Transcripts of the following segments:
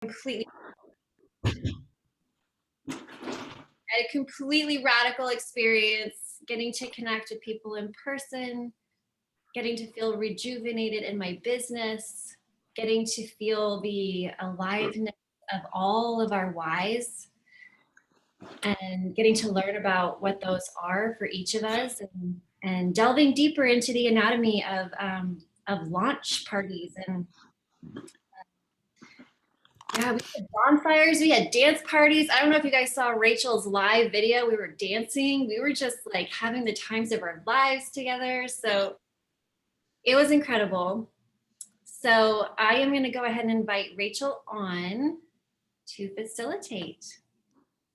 completely a completely radical experience, getting to connect with people in person, getting to feel rejuvenated in my business, getting to feel the aliveness of all of our whys, and getting to learn about what those are for each of us, and delving deeper into the anatomy of launch parties. And yeah, we had bonfires, we had dance parties. I don't know if you guys saw Rachel's live video. We were dancing. We were just like having the times of our lives together. So it was incredible. So I am going to go ahead and invite Rachel on to facilitate.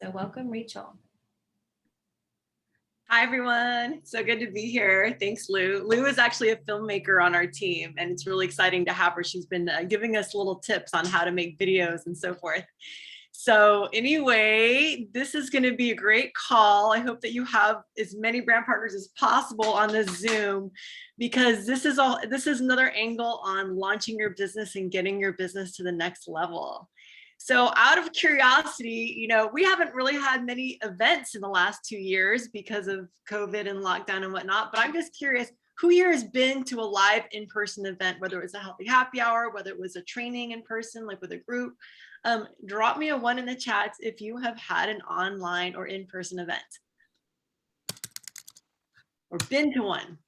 So welcome, Rachel. Hi, everyone. So good to be here. Thanks, Lou. Lou is actually a filmmaker on our team, and it's really exciting to have her. She's been giving us little tips on how to make videos and so forth. So anyway, this is going to be a great call. I hope that you have as many brand partners as possible on this Zoom, because this is another angle on launching your business and getting your business to the next level. So out of curiosity, we haven't really had many events in the last 2 years because of COVID and lockdown and whatnot, but I'm just curious, who here has been to a live in-person event, whether it was a healthy happy hour, whether it was a training in person, like with a group? Drop me a 1 in the chats if you have had an online or in-person event or been to one.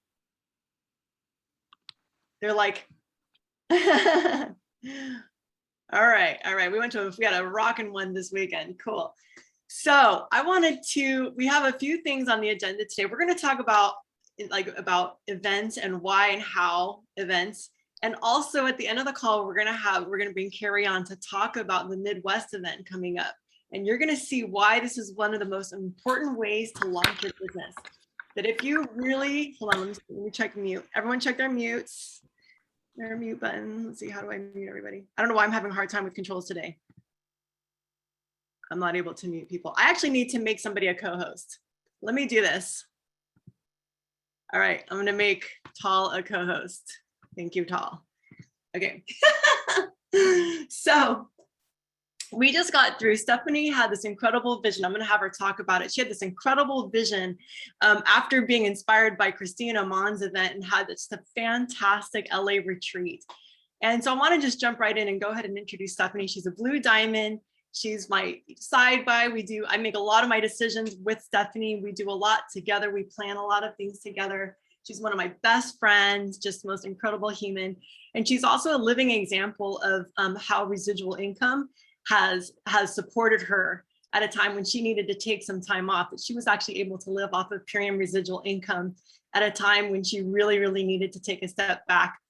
They're like, all right. We got a rockin' one this weekend. Cool. So we have a few things on the agenda today. We're going to talk about events and why and how events. And also at the end of the call, we're going to bring Carrie on to talk about the Midwest event coming up. And you're going to see why this is one of the most important ways to launch your business. That if you really, hold on, let me check mute. Everyone check their mutes. Their mute button. Let's see, how do I mute everybody? I don't know why I'm having a hard time with controls today. I'm not able to mute people. I actually need to make somebody a co-host. Let me do this. All right, I'm gonna make Tal a co-host. Thank you, Tal. Okay. So we just got through. Stephanie had this incredible vision. I'm going to have her talk about it. She had this incredible vision after being inspired by Christina Amon's event and had this fantastic LA retreat. And so I want to just jump right in and go ahead and introduce Stephanie. She's a Blue Diamond. She's my side by. I make a lot of my decisions with Stephanie. We do a lot together. We plan a lot of things together. She's one of my best friends, just the most incredible human. And she's also a living example of how residual income has supported her at a time when she needed to take some time off, that she was actually able to live off of premium residual income at a time when she really, really needed to take a step back,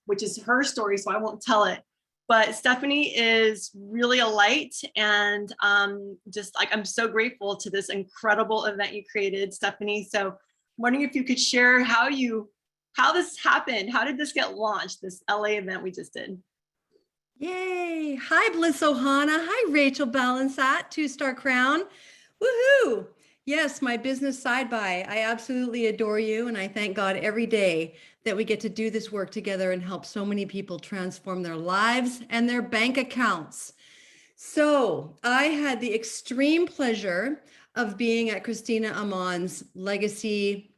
which is her story, so I won't tell it. But Stephanie is really a light, and I'm so grateful to this incredible event you created, Stephanie. So I'm wondering if you could share how this happened. How did this get launched, this LA event we just did? Yay. Hi, Bliss Ohana. Hi, Rachel Balansat, 2-star crown. Woohoo. Yes, my business side by. I absolutely adore you. And I thank God every day that we get to do this work together and help so many people transform their lives and their bank accounts. So I had the extreme pleasure of being at Christina Amon's Legacy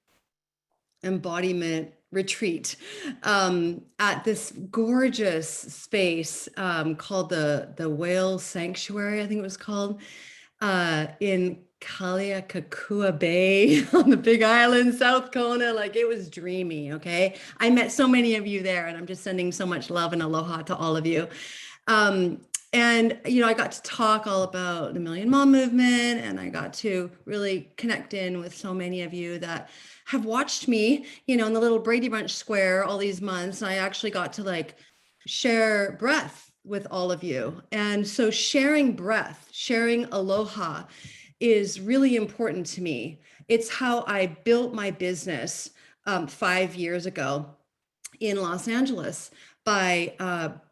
Embodiment retreat at this gorgeous space called the Whale Sanctuary, I think it was called, in Kaliakakua Bay on the Big Island, South Kona. Like, it was dreamy. Okay, I met so many of you there, and I'm just sending so much love and aloha to all of you. And, I got to talk all about the Million Mom movement, and I got to really connect in with so many of you that have watched me, in the little Brady Bunch square all these months. I actually got to share breath with all of you. And so sharing breath, sharing aloha is really important to me. It's how I built my business 5 years ago in Los Angeles, by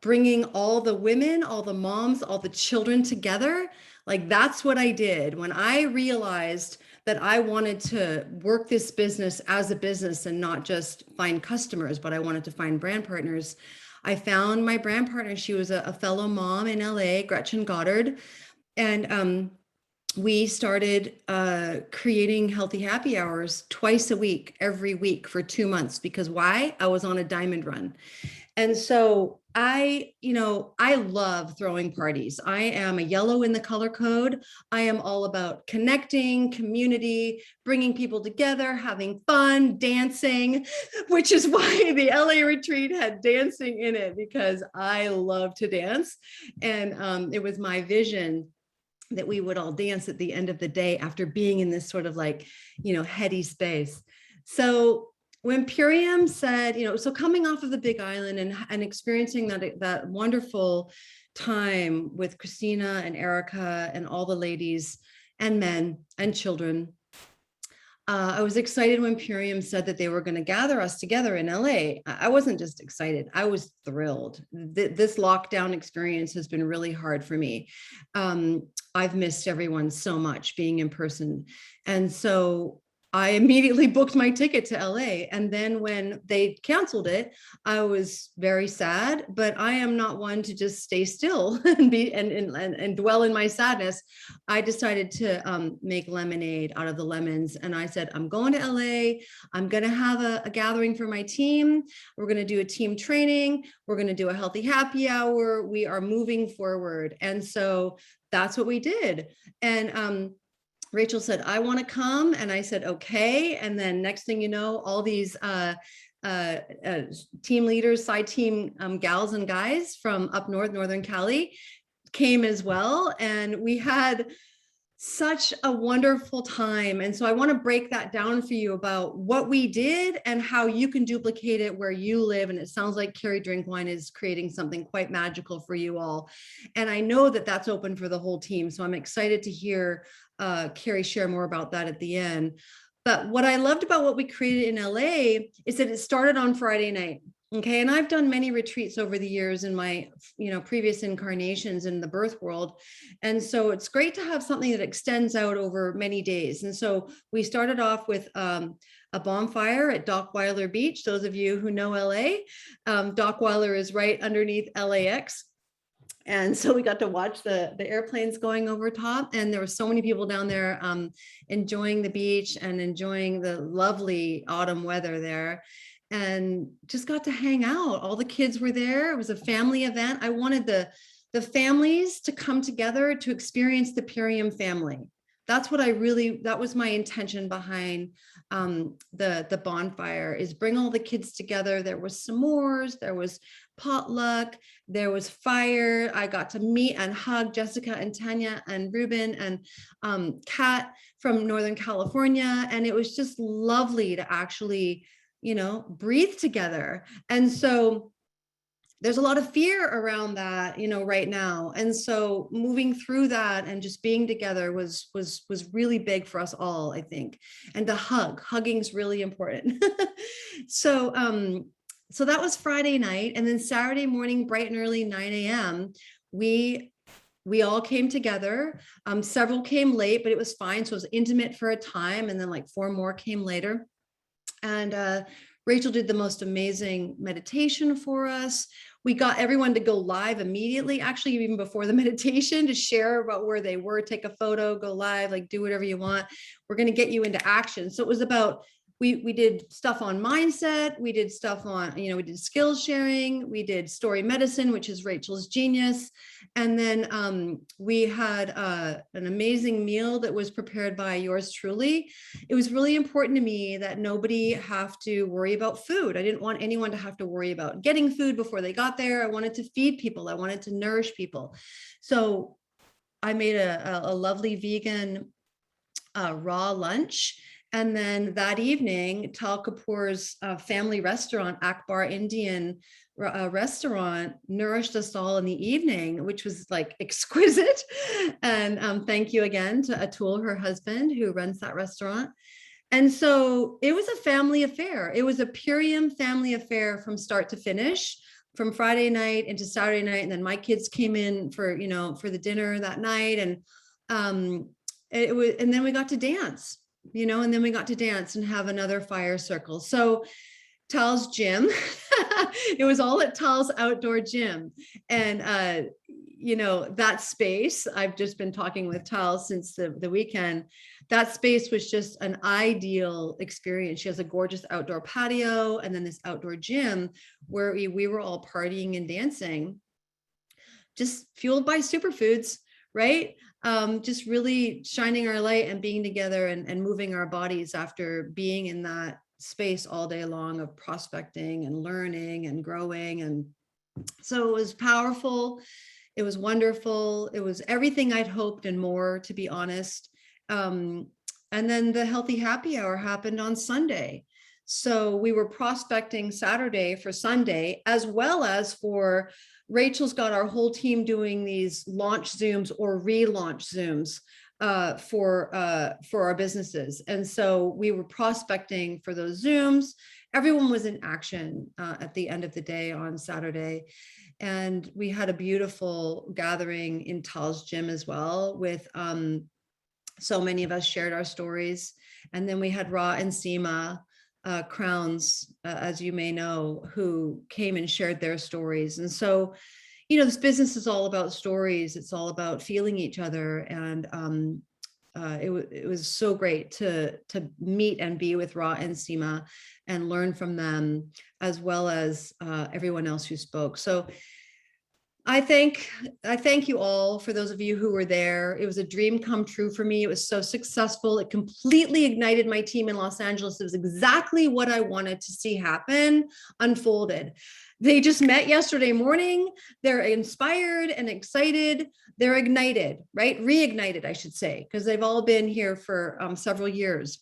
bringing all the women, all the moms, all the children together. That's what I did when I realized that I wanted to work this business as a business and not just find customers, but I wanted to find brand partners. I found my brand partner. She was a fellow mom in LA, Gretchen Goddard. And we started creating healthy happy hours twice a week, every week for 2 months. Because why? I was on a diamond run. And so I love throwing parties. I am a yellow in the color code. I am all about connecting, community, bringing people together, having fun, dancing, which is why the LA retreat had dancing in it, because I love to dance. And it was my vision that we would all dance at the end of the day after being in this sort of like, heady space. So when Purium said, so coming off of the Big Island and experiencing that wonderful time with Christina and Erica and all the ladies and men and children, I was excited when Purium said that they were going to gather us together in LA. I wasn't just excited, I was thrilled. This lockdown experience has been really hard for me. I've missed everyone so much being in person. And so I immediately booked my ticket to LA. And then when they canceled it, I was very sad, but I am not one to just stay still and dwell in my sadness. I decided to make lemonade out of the lemons. And I said, I'm going to LA. I'm going to have a gathering for my team. We're going to do a team training. We're going to do a healthy happy hour. We are moving forward. And so that's what we did. And Rachel said, I want to come. And I said, okay. And then next thing you know, all these team leaders, side team gals and guys from up north, Northern Cali came as well. And we had such a wonderful time. And so I want to break that down for you about what we did and how you can duplicate it where you live. And it sounds like Carrie Drinkwine is creating something quite magical for you all. And I know that that's open for the whole team. So I'm excited to hear Carrie share more about that at the end. But what I loved about what we created in LA is that it started on Friday night. Okay. And I've done many retreats over the years in my, previous incarnations in the birth world. And so it's great to have something that extends out over many days. And so we started off with a bonfire at Dockweiler Beach. Those of you who know LA, Dockweiler is right underneath LAX. And so we got to watch the airplanes going over top, and there were so many people down there enjoying the beach and enjoying the lovely autumn weather there, and just got to hang out. All the kids were there. It was a family event. I wanted the families to come together to experience the Purium family. That's what that was my intention behind the bonfire, is bring all the kids together. There was s'mores, there was potluck, there was fire. I got to meet and hug Jessica and Tanya and Ruben and Kat from Northern California. And it was just lovely to actually, breathe together. And so there's a lot of fear around that, right now. And so moving through that and just being together was really big for us all, I think. And the hugging is really important. So that was Friday night. And then Saturday morning, bright and early, 9 a.m., we all came together. Several came late, but it was fine. So it was intimate for a time. And then like 4 more came later. And Rachel did the most amazing meditation for us. We got everyone to go live immediately, actually, even before the meditation, to share about where they were, take a photo, go live, like do whatever you want. We're going to get you into action. So it was about, we did stuff on mindset. We did stuff on, we did skills sharing. We did story medicine, which is Rachel's genius. And then we had an amazing meal that was prepared by yours truly. It was really important to me that nobody have to worry about food. I didn't want anyone to have to worry about getting food before they got there. I wanted to feed people. I wanted to nourish people. So I made a lovely vegan raw lunch. And then that evening, Tal Kapoor's family restaurant, Akbar Indian restaurant, nourished us all in the evening, which was like exquisite. And thank you again to Atul, her husband, who runs that restaurant. And so it was a family affair. It was a Purium family affair from start to finish, from Friday night into Saturday night. And then my kids came in for the dinner that night. And and then we got to dance. And then we got to dance and have another fire circle. So Tal's gym It was all at Tal's outdoor gym. And, that space, I've just been talking with Tal since the weekend. That space was just an ideal experience. She has a gorgeous outdoor patio and then this outdoor gym where we were all partying and dancing, just fueled by superfoods, right? Just really shining our light and being together and moving our bodies after being in that space all day long of prospecting and learning and growing. And so it was powerful. It was wonderful. It was everything I'd hoped and more, to be honest. And then the healthy happy hour happened on Sunday. So we were prospecting Saturday for Sunday, as well as for Rachel's got our whole team doing these launch Zooms or relaunch Zooms for our businesses. And so we were prospecting for those Zooms. Everyone was in action at the end of the day on Saturday. And we had a beautiful gathering in Tal's gym as well with so many of us shared our stories. And then we had Ra and Seema Crowns, as you may know, who came and shared their stories. And so, this business is all about stories. It's all about feeling each other. And it was so great to meet and be with Ra and Seema and learn from them, as well as everyone else who spoke. So I thank you all for those of you who were there. It was a dream come true for me. It was so successful. It completely ignited my team in Los Angeles. It was exactly what I wanted to see happen unfolded. They just met yesterday morning. They're inspired and excited. They're ignited, right? Reignited, I should say, because they've all been here for several years.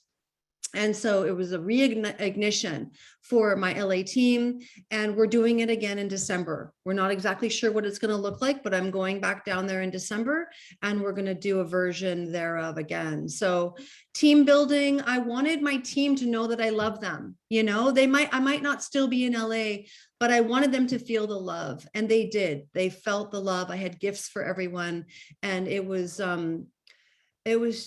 And so it was a reignition for my LA team, and we're doing it again in December. We're not exactly sure what it's going to look like, but I'm going back down there in December and we're going to do a version thereof again. So team building, I wanted my team to know that I love them. I might not still be in LA, but I wanted them to feel the love, and they did. They felt the love. I had gifts for everyone, and it was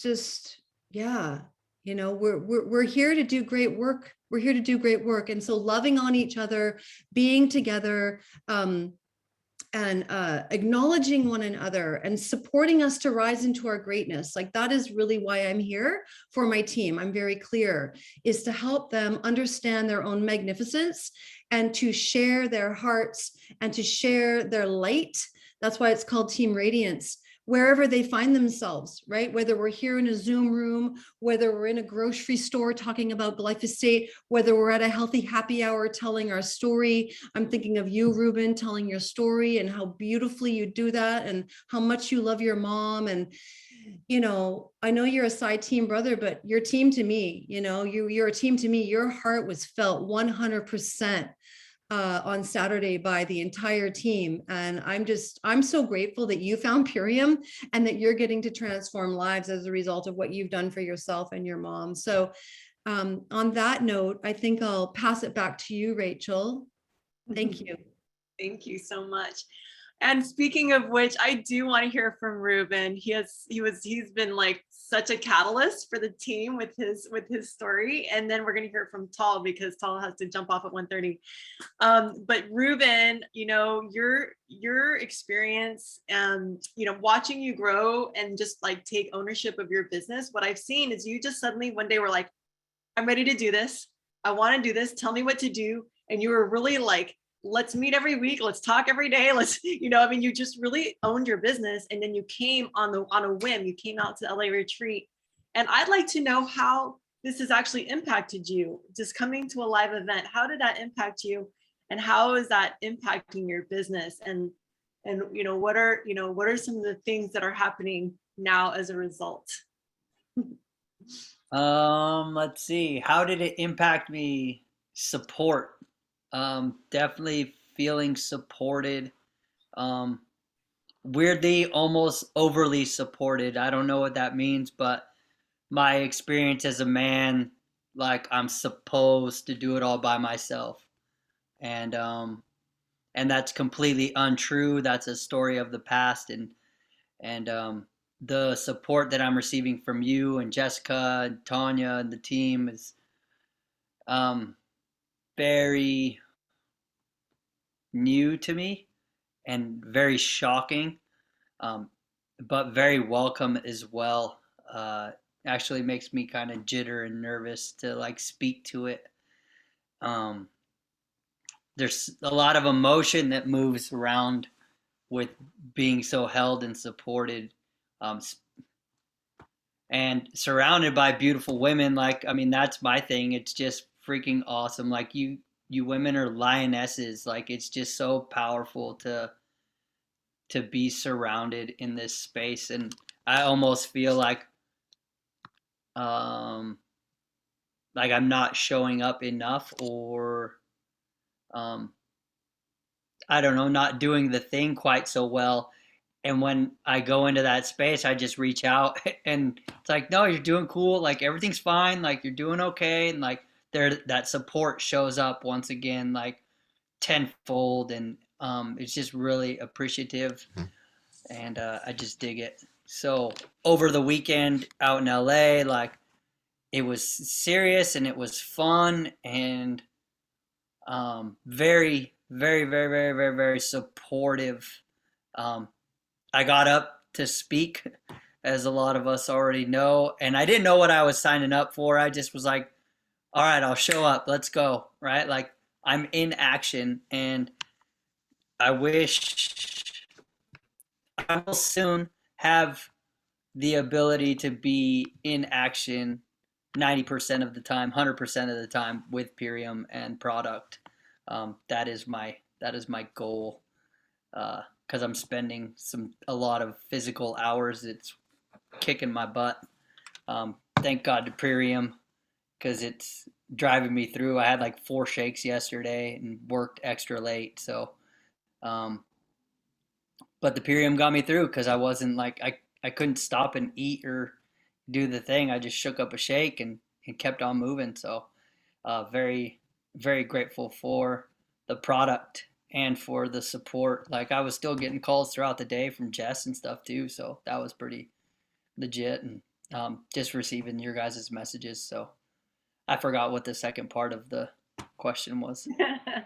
just, yeah. We're here to do great work. We're here to do great work. And so loving on each other, being together, and acknowledging one another and supporting us to rise into our greatness. Like, that is really why I'm here for my team. I'm very clear, is to help them understand their own magnificence and to share their hearts and to share their light. That's why it's called Team Radiance. Wherever they find themselves, right? Whether we're here in a Zoom room, whether we're in a grocery store talking about glyphosate, whether we're at a healthy happy hour telling our story. I'm thinking of you, Ruben, telling your story and how beautifully you do that and how much you love your mom. And, I know you're a side team brother, but you're team to me, you're a team to me. Your heart was felt 100%. On Saturday by the entire team. And I'm so grateful that you found Purium and that you're getting to transform lives as a result of what you've done for yourself and your mom. So on that note, I think I'll pass it back to you, Rachel. Thank you. Thank you so much. And speaking of which, I do want to hear from Ruben. He's been like such a catalyst for the team with his story. And then we're going to hear from Tal, because Tal has to jump off at 1:30. But Ruben, your experience, watching you grow and just like take ownership of your business. What I've seen is you just suddenly one day were like, I'm ready to do this. I want to do this. Tell me what to do. And you were really like, let's meet every week. Let's talk every day. You just really owned your business. And then you came on a whim. You came out to the LA retreat. And I'd like to know how this has actually impacted you. Just coming to a live event, how did that impact you? And how is that impacting your business? And what are some of the things that are happening now as a result? Let's see. How did it impact me? Support. Definitely feeling supported. Weirdly, almost overly supported. I don't know what that means, but my experience as a man, like I'm supposed to do it all by myself. And that's completely untrue. That's a story of the past. And the support that I'm receiving from you and Jessica and Tanya and the team is very new to me and very shocking, but very welcome as well. Actually makes me kind of jitter and nervous to like speak to it. Um, there's a lot of emotion that moves around with being so held and supported, um, and surrounded by beautiful women. Like, I mean, that's my thing. It's just freaking awesome. Like you women are lionesses. Like, it's just so powerful to be surrounded in this space. And I almost feel um like I'm not showing up enough, or um I don't know, not doing the thing quite so well. And when I go into that space, I just reach out and it's like, no, you're doing cool. Like, everything's fine. Like, you're doing okay. And like, there, that support shows up once again, like tenfold. And it's just really appreciative. And I just dig it. So over the weekend out in LA, like, it was serious and it was fun and very, very, very, very, very, very supportive. I got up to speak, as a lot of us already know, and I didn't know what I was signing up for. I just was like, all right, I'll show up. Let's go. Right? Like, I'm in action, and I wish I will soon have the ability to be in action 90% of the time, 100% of the time with Purium and product. That is my goal. Because I'm spending a lot of physical hours. It's kicking my butt. Thank God to Purium, because it's driving me through. I had like 4 shakes yesterday and worked extra late. So, but the Purium got me through because I wasn't like I couldn't stop and eat or do the thing. I just shook up a shake and kept on moving. So, very, very grateful for the product and for the support. Like, I was still getting calls throughout the day from Jess and stuff too. So that was pretty legit. And just receiving your guys' messages. So I forgot what the second part of the question was.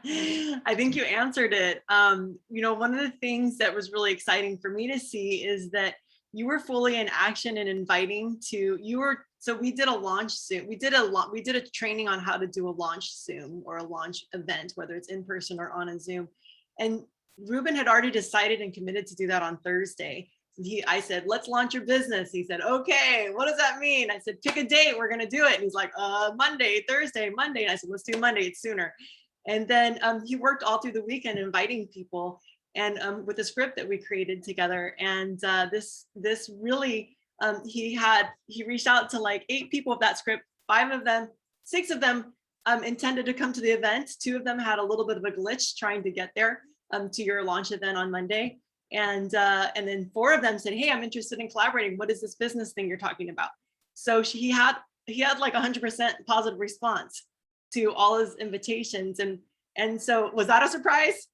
I think you answered it. One of the things that was really exciting for me to see is that you were fully in action and inviting to, so we did a launch Zoom. We did a training on how to do a launch Zoom or a launch event, whether it's in person or on a Zoom. And Ruben had already decided and committed to do that on Thursday. I said, let's launch your business. He said, okay, what does that mean? I said, pick a date, we're going to do it. And he's like, Monday, Thursday, Monday. And I said, let's do Monday, it's sooner. And then he worked all through the weekend inviting people and with a script that we created together. And this really, he reached out to like 8 people of that script. 6 of them intended to come to the event. 2 of them had a little bit of a glitch trying to get there to your launch event on Monday. And then 4 of them said, hey, I'm interested in collaborating. What is this business thing you're talking about? So he had like 100% positive response to all his invitations. And so was that a surprise?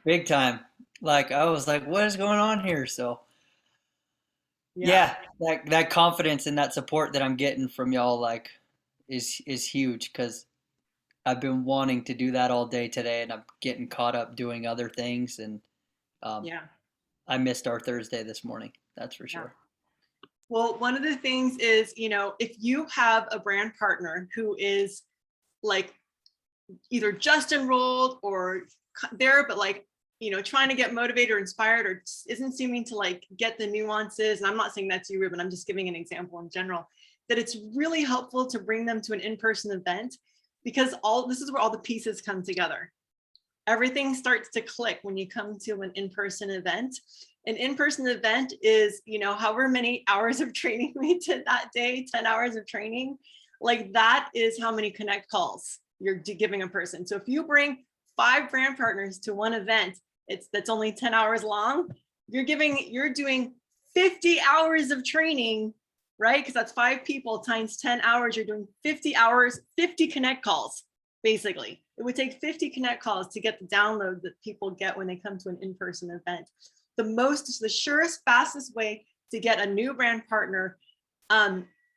Big time. Like, I was like, what is going on here? So yeah, that confidence and that support that I'm getting from y'all, like, is huge, because I've been wanting to do that all day today, and I'm getting caught up doing other things. And I missed our Thursday this morning. That's for sure. Well, one of the things is, if you have a brand partner who is like either just enrolled or there, but like, trying to get motivated or inspired, or isn't seeming to like get the nuances. And I'm not saying that's you, Ruben, I'm just giving an example in general, that it's really helpful to bring them to an in-person event, because this is where all the pieces come together. Everything starts to click when you come to an in-person event. An in-person event is, however many hours of training we did that day, 10 hours of training, like that is how many connect calls you're giving a person. So if you bring 5 brand partners to one event, that's only 10 hours long, you're doing 50 hours of training, right? Because that's 5 people times 10 hours, you're doing 50 hours, 50 connect calls, basically. It would take 50 connect calls to get the download that people get when they come to an in-person event. The surest, fastest way to get a new brand partner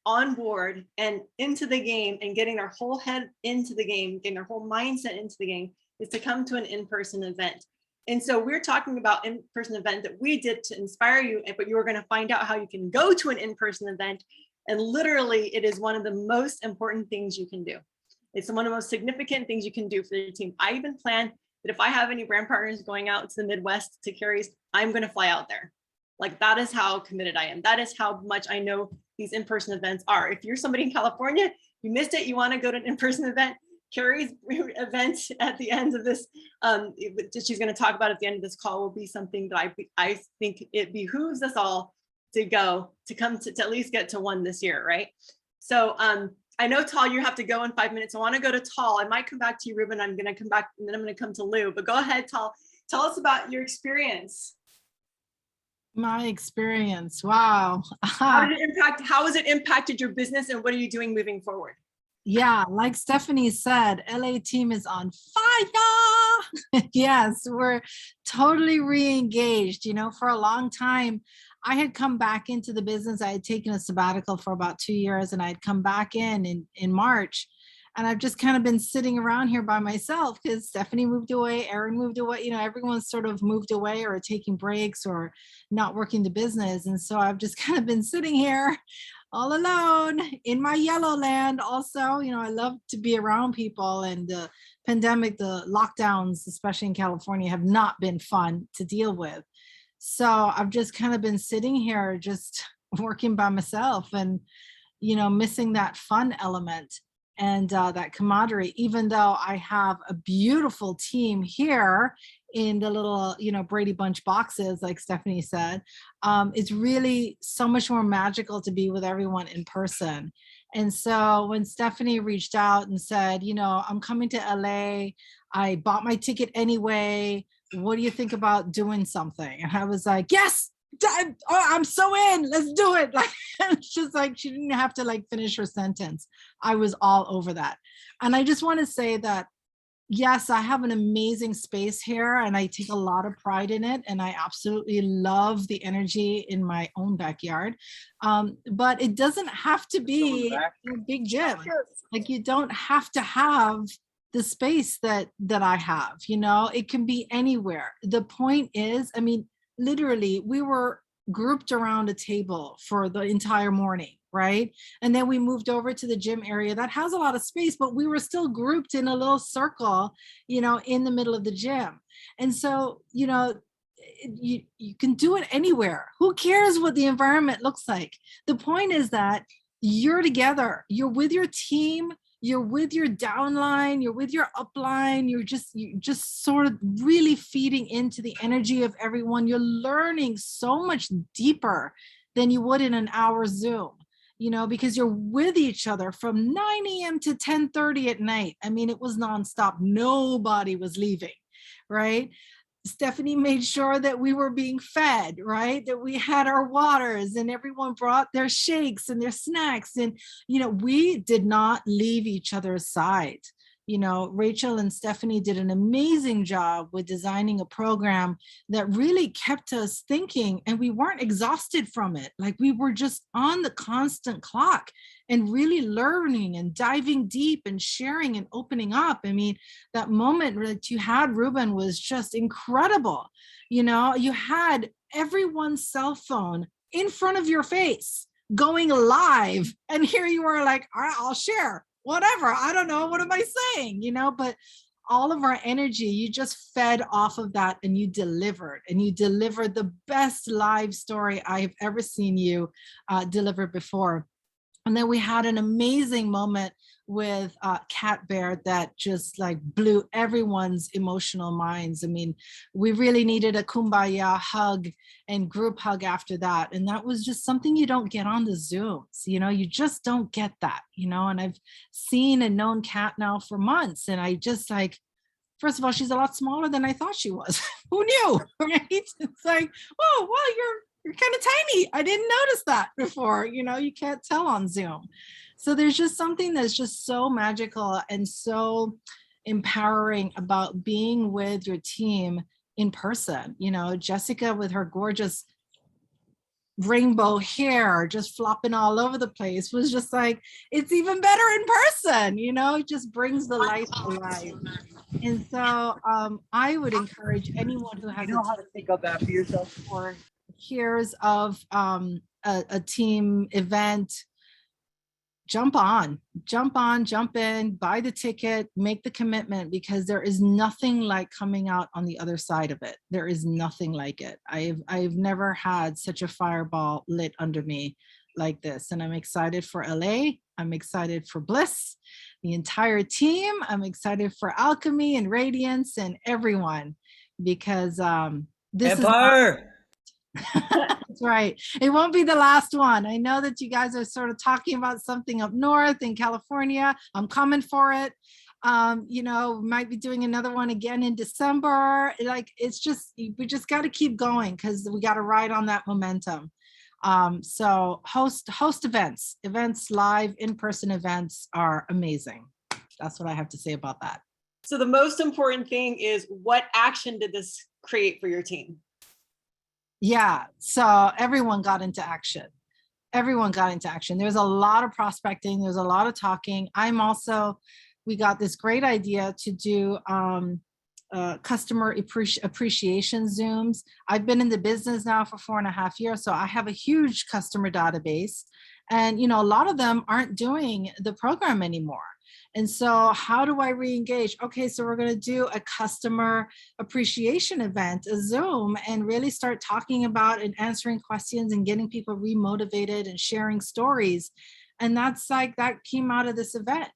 on board and into the game and getting their whole head into the game, getting their whole mindset into the game, is to come to an in-person event. And so we're talking about in-person event that we did to inspire you, but you are going to find out how you can go to an in-person event. And literally, it is one of the most important things you can do. It's one of the most significant things you can do for your team. I even plan that if I have any brand partners going out to the Midwest to Carrie's, I'm going to fly out there. Like, that is how committed I am. That is how much I know these in-person events are. If you're somebody in California, you missed it, you want to go to an in-person event, Carrie's event at the end of this, she's going to talk about at the end of this call, will be something that I think it behooves us all to go, to come to at least get to one this year, right? So I know, Tal, you have to go in 5 minutes. I want to go to Tal. I might come back to you, Ruben. I'm going to come back, and then I'm going to come to Lou. But go ahead, Tal. Tell us about your experience. My experience. Wow. How has it impacted your business, and what are you doing moving forward? Yeah, like Stephanie said, LA team is on fire. Yes, we're totally re-engaged. You know, for a long time, I had come back into the business. I had taken a sabbatical for about 2 years, and I'd come back in March. And I've just kind of been sitting around here by myself because Stephanie moved away, Aaron moved away, you know, everyone's sort of moved away or taking breaks or not working the business. And so I've just kind of been sitting here all alone in my yellow land. Also, you know, I love to be around people, and the pandemic, the lockdowns, especially in California, have not been fun to deal with. So I've just kind of been sitting here just working by myself and, you know, missing that fun element and that camaraderie, even though I have a beautiful team here in the little, you know, Brady Bunch boxes, like Stephanie said. It's really so much more magical to be with everyone in person. And so when Stephanie reached out and said, you know, I'm coming to LA, I bought my ticket anyway, what do you think about doing something? And I was like, yes, I'm so in, let's do it. Like, it's just like, she didn't have to like finish her sentence. I was all over that. And I just want to say that, yes, I have an amazing space here and I take a lot of pride in it. And I absolutely love the energy in my own backyard. But it doesn't have to be a big gym. Like, you don't have to have the space that I have, you know, it can be anywhere. The point is, I mean, literally, we were grouped around a table for the entire morning, right? And then we moved over to the gym area that has a lot of space, but we were still grouped in a little circle, you know, in the middle of the gym. And so, you know, you can do it anywhere. Who cares what the environment looks like? The point is that you're together, you're with your team, you're with your downline, you're with your upline, you're just sort of really feeding into the energy of everyone. You're learning so much deeper than you would in an hour Zoom, you know, because you're with each other from 9 a.m. to 10:30 at night. I mean, it was nonstop. Nobody was leaving, right? Stephanie made sure that we were being fed, right? That we had our waters and everyone brought their shakes and their snacks. And, you know, we did not leave each other's side. You know, Rachel and Stephanie did an amazing job with designing a program that really kept us thinking, and we weren't exhausted from it. Like, we were just on the constant clock and really learning and diving deep and sharing and opening up. I mean, that moment that you had, Ruben, was just incredible. You know, you had everyone's cell phone in front of your face going live. And here you are like, all right, I'll share. Whatever, I don't know, what am I saying, you know, but all of our energy, you just fed off of that and you delivered the best live story I've ever seen you deliver before. And then we had an amazing moment with Cat Bear that just like blew everyone's emotional minds. I mean, we really needed a kumbaya hug and group hug after that. And that was just something you don't get on the Zooms, you know, you just don't get that, you know, and I've seen and known Cat now for months. And I just like, first of all, she's a lot smaller than I thought she was. Who knew, right? It's like, oh, well, you're kind of tiny. I didn't notice that before. You know, you can't tell on Zoom. So there's just something that's just so magical and so empowering about being with your team in person. You know, Jessica with her gorgeous rainbow hair just flopping all over the place was just like, it's even better in person, you know, it just brings the life to life. And so I would encourage anyone who has how to pick up after yourself? or hears of a team event, jump in, buy the ticket, make the commitment, because there is nothing like coming out on the other side of it. There is nothing like it. I've never had such a fireball lit under me like this. And I'm excited for LA. I'm excited for Bliss, the entire team. I'm excited for Alchemy and Radiance and everyone, because this Empire. that's right. It won't be the last one. I know that you guys are sort of talking about something up north in California. I'm coming for it. You know, might be doing another one again in December. Like, it's just, we just got to keep going, because we got to ride on that momentum. So host events, live in-person events are amazing. That's what I have to say about that. So the most important thing is, what action did this create for your team? Yeah, so everyone got into action. There's a lot of prospecting. There's a lot of talking. We got this great idea to do customer appreciation Zooms. I've been in the business now for 4.5 years, so I have a huge customer database. And, you know, a lot of them aren't doing the program anymore. And so how do I re-engage? Okay, so we're going to do a customer appreciation event, a Zoom, and really start talking about and answering questions and getting people remotivated and sharing stories. And that's like, that came out of this event,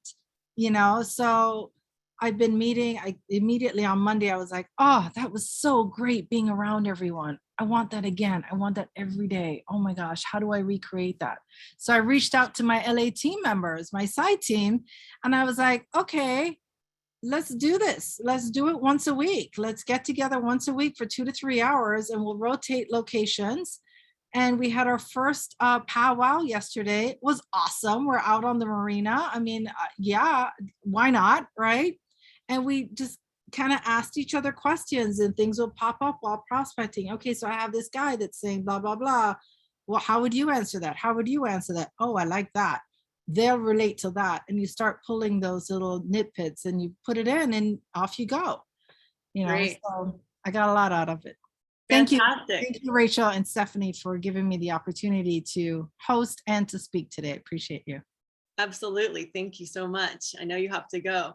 you know? So I've been meeting, immediately on Monday, I was like, oh, that was so great being around everyone. I want that again. I want that every day. Oh my gosh, how do I recreate that? So I reached out to my LA team members, my side team, and I was like, okay, let's do this. Let's do it once a week. Let's get together once a week for 2 to 3 hours, and we'll rotate locations. And we had our first powwow yesterday. It was awesome. We're out on the marina. I mean, yeah, why not, right? And we just kind of asked each other questions, and things will pop up while prospecting. Okay, so I have this guy that's saying blah, blah, blah. Well, how would you answer that? How would you answer that? Oh, I like that. They'll relate to that. And you start pulling those little nitpicks and you put it in, and off you go. You know, Great. so I got a lot out of it. Thank you. Fantastic. Thank you, Rachel and Stephanie, for giving me the opportunity to host and to speak today. I appreciate you. Absolutely. Thank you so much. I know you have to go.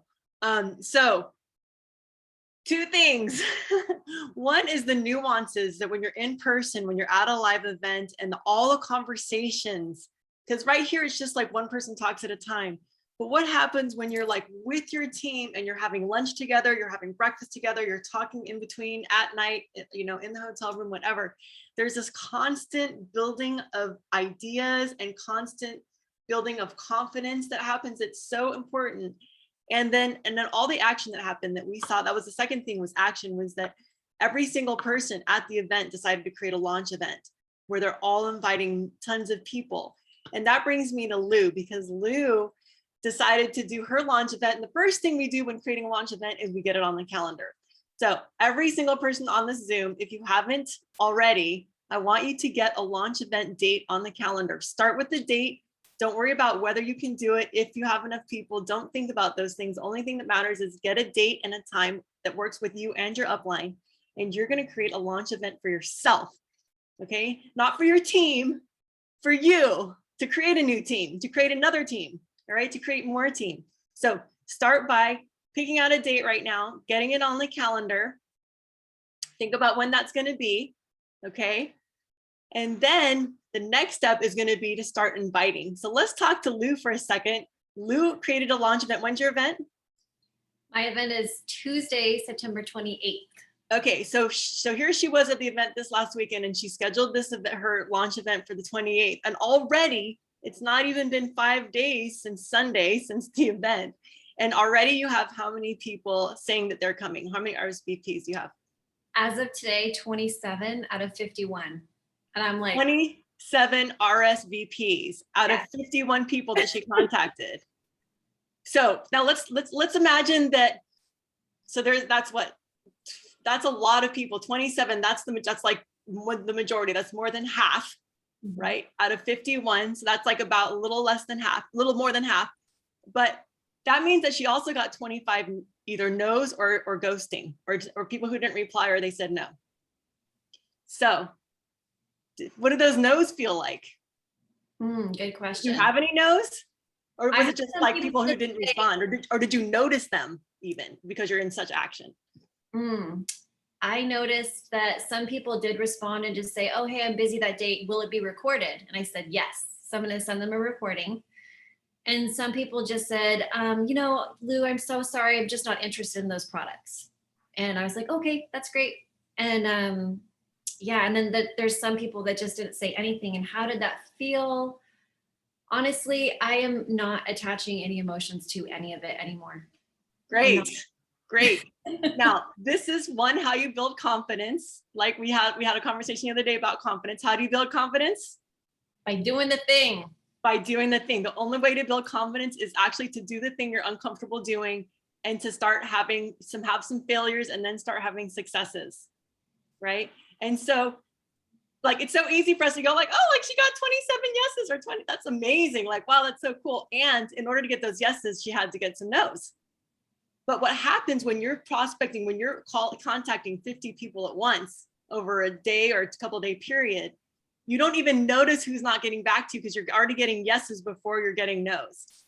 So 2 things. One is the nuances that when you're in person, when you're at a live event, and all the conversations, because right here, it's just like one person talks at a time. But what happens when you're like with your team and you're having lunch together, you're having breakfast together, you're talking in between at night, you know, in the hotel room, whatever. There's this constant building of ideas and constant building of confidence that happens. It's so important. And then all the action that happened that we saw, that was the second thing, was action, was that every single person at the event decided to create a launch event where they're all inviting tons of people. And that brings me to Lou, because Lou decided to do her launch event. And the first thing we do when creating a launch event is we get it on the calendar. So every single person on this Zoom, if you haven't already, I want you to get a launch event date on the calendar. Start with the date. Don't worry about whether you can do it. If you have enough people, don't think about those things. The only thing that matters is get a date and a time that works with you and your upline. And you're going to create a launch event for yourself. Okay? Not for your team, for you, to create a new team, to create another team, all right? To create more team. So start by picking out a date right now, getting it on the calendar. Think about when that's going to be. Okay? And then the next step is going to be to start inviting. So let's talk to Lou for a second. Lou created a launch event. When's your event? My event is Tuesday, September 28th. Okay, so here she was at the event this last weekend, and she scheduled this event, her launch event, for the 28th. And already, it's not even been 5 days since Sunday, since the event. And already you have how many people saying that they're coming? How many RSVPs do you have? As of today, 27 out of 51. And I'm like, 27 RSVPs out of 51 people that she contacted. So now let's imagine that. So that's a lot of people. 27. That's like the majority. That's more than half. right? Out of 51. So that's like about a little less than half, a little more than half. But that means that she also got 25 either no's or ghosting or people who didn't reply or they said no. So what do those no's feel like? Good Do question. you have any no's? Or was I it just have like some people who people didn't that say- respond, or did you notice them even because you're in such action? I noticed that some people did respond and just say, oh, hey, I'm busy that day. Will it be recorded? And I said, yes. So I'm going to send them a recording. And some people just said, you know, Lou, I'm so sorry. I'm just not interested in those products. And I was like, okay, that's great. And yeah, and then there's some people that just didn't say anything. And how did that feel? Honestly, I am not attaching any emotions to any of it anymore. Great, great. Now, this is one, how you build confidence. Like we had a conversation the other day about confidence. How do you build confidence? By doing the thing. By doing the thing. The only way to build confidence is actually to do the thing you're uncomfortable doing and to start have some failures and then start having successes, right? And so like, it's so easy for us to go like, oh, like she got 27 yeses or 20, that's amazing. Like, wow, that's so cool. And in order to get those yeses, she had to get some no's. But what happens when you're prospecting, when you're contacting 50 people at once over a day or a couple day period, you don't even notice who's not getting back to you because you're already getting yeses before you're getting no's.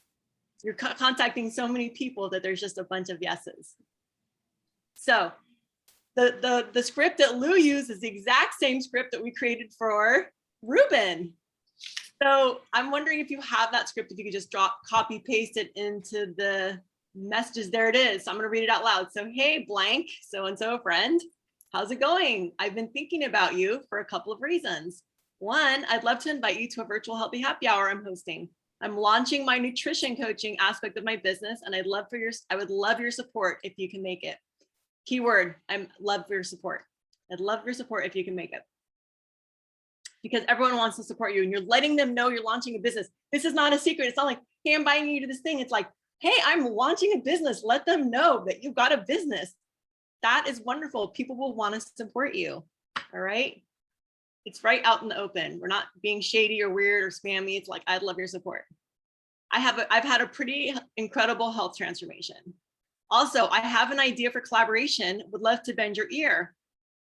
You're contacting so many people that there's just a bunch of yeses. So the script that Lou used is the exact same script that we created for Ruben. So I'm wondering if you have that script, if you could just copy paste it into the messages. There it is. So I'm going to read it out loud. So, hey, blank, so-and-so friend, how's it going? I've been thinking about you for a couple of reasons. One, I'd love to invite you to a virtual healthy happy hour I'm hosting. I'm launching my nutrition coaching aspect of my business, and I would love your support if you can make it. Keyword, love your support. I'd love your support if you can make it. Because everyone wants to support you and you're letting them know you're launching a business. This is not a secret. It's not like, hey, I'm buying you to this thing. It's like, hey, I'm launching a business. Let them know that you've got a business. That is wonderful. People will want to support you. All right. It's right out in the open. We're not being shady or weird or spammy. It's like, I'd love your support. I've had a pretty incredible health transformation. Also, I have an idea for collaboration. Would love to bend your ear.